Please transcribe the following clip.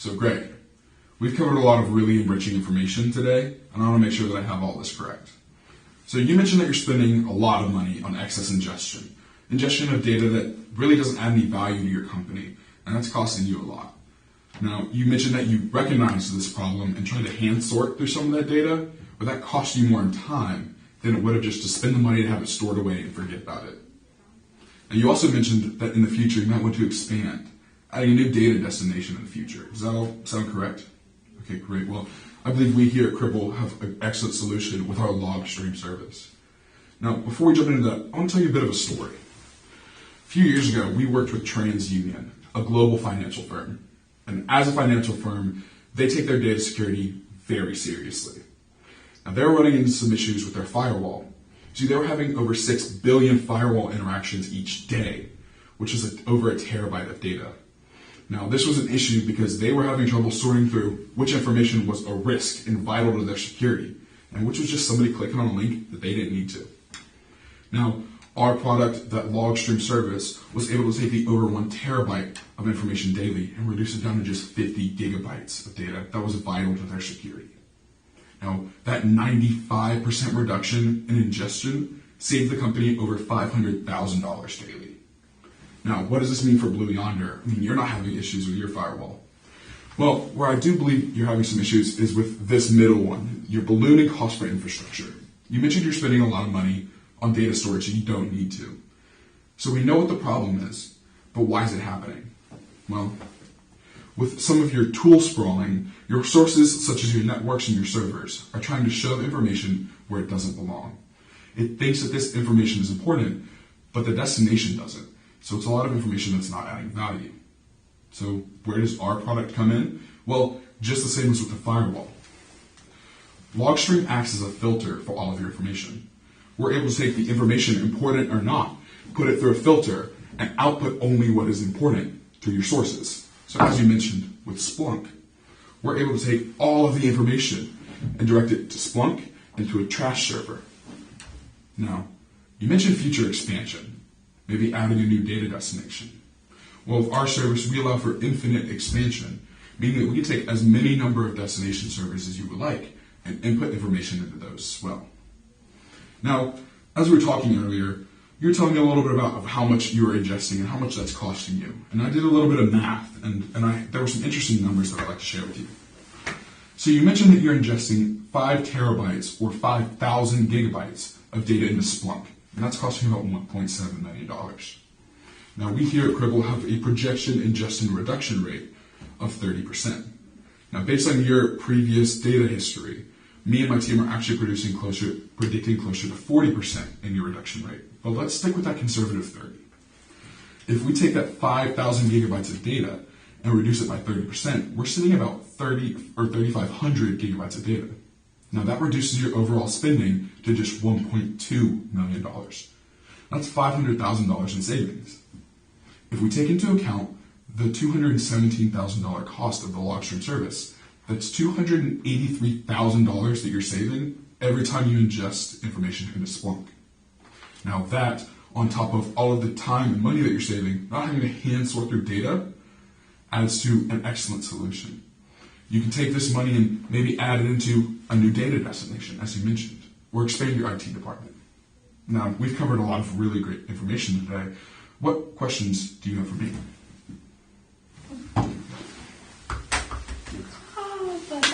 So great. We've covered a lot of really enriching information today, and I want to make sure that I have all this correct. So you mentioned that you're spending a lot of money on excess ingestion of data that really doesn't add any value to your company, and that's costing you a lot. Now, you mentioned that you recognized this problem and tried to hand sort through some of that data, but that cost you more in time than it would have just to spend the money to have it stored away and forget about it. And you also mentioned that in the future you might want to expand, adding a new data destination in the future. Does that all sound correct? Okay, great. Well, I believe we here at Cribble have an excellent solution with our log stream service. Now, before we jump into that, I want to tell you a bit of a story. A few years ago, we worked with TransUnion, a global financial firm. And as a financial firm, they take their data security very seriously. Now, they're running into some issues with their firewall. See, they were having over 6 billion firewall interactions each day, which is over a terabyte of data. Now, this was an issue because they were having trouble sorting through which information was a risk and vital to their security, and which was just somebody clicking on a link that they didn't need to. Now, our product, that log stream service, was able to take the over 1 terabyte of information daily and reduce it down to just 50 gigabytes of data that was vital to their security. Now, that 95% reduction in ingestion saved the company over $500,000 daily. Now, what does this mean for Blue Yonder? I mean, you're not having issues with your firewall. Well, where I do believe you're having some issues is with this middle one, your ballooning cost for infrastructure. You mentioned you're spending a lot of money on data storage that you don't need to. So we know what the problem is, but why is it happening? Well, with some of your tool sprawling, your sources, such as your networks and your servers, are trying to shove information where it doesn't belong. It thinks that this information is important, but the destination doesn't. So it's a lot of information that's not adding value. So where does our product come in? Well, just the same as with the firewall. Logstream acts as a filter for all of your information. We're able to take the information, important or not, put it through a filter, and output only what is important to your sources. So as you mentioned with Splunk, we're able to take all of the information and direct it to Splunk and to a trash server. Now, you mentioned future expansion, maybe adding a new data destination. Well, with our service, we allow for infinite expansion, meaning that we can take as many number of destination servers as you would like and input information into those as well. Now, as we were talking earlier, you were telling me a little bit about how much you were ingesting and how much that's costing you. And I did a little bit of math, and there were some interesting numbers that I'd like to share with you. So you mentioned that you're ingesting 5 terabytes or 5,000 gigabytes of data into Splunk, and that's costing about $1.7 million. Now, we here at Cribble have a projection ingestion reduction rate of 30%. Now, based on your previous data history, me and my team are actually predicting closer to 40% in your reduction rate. But let's stick with that conservative 30. If we take that 5,000 gigabytes of data and reduce it by 30%, we're sitting about 3,500 gigabytes of data. Now that reduces your overall spending to just $1.2 million. That's $500,000 in savings. If we take into account the $217,000 cost of the logstream service, that's $283,000 that you're saving every time you ingest information into Splunk. Now that, on top of all of the time and money that you're saving, not having to hand sort through data, adds to an excellent solution. You can take this money and maybe add it into a new data destination, as you mentioned, or expand your IT department. Now, we've covered a lot of really great information today. What questions do you have for me? But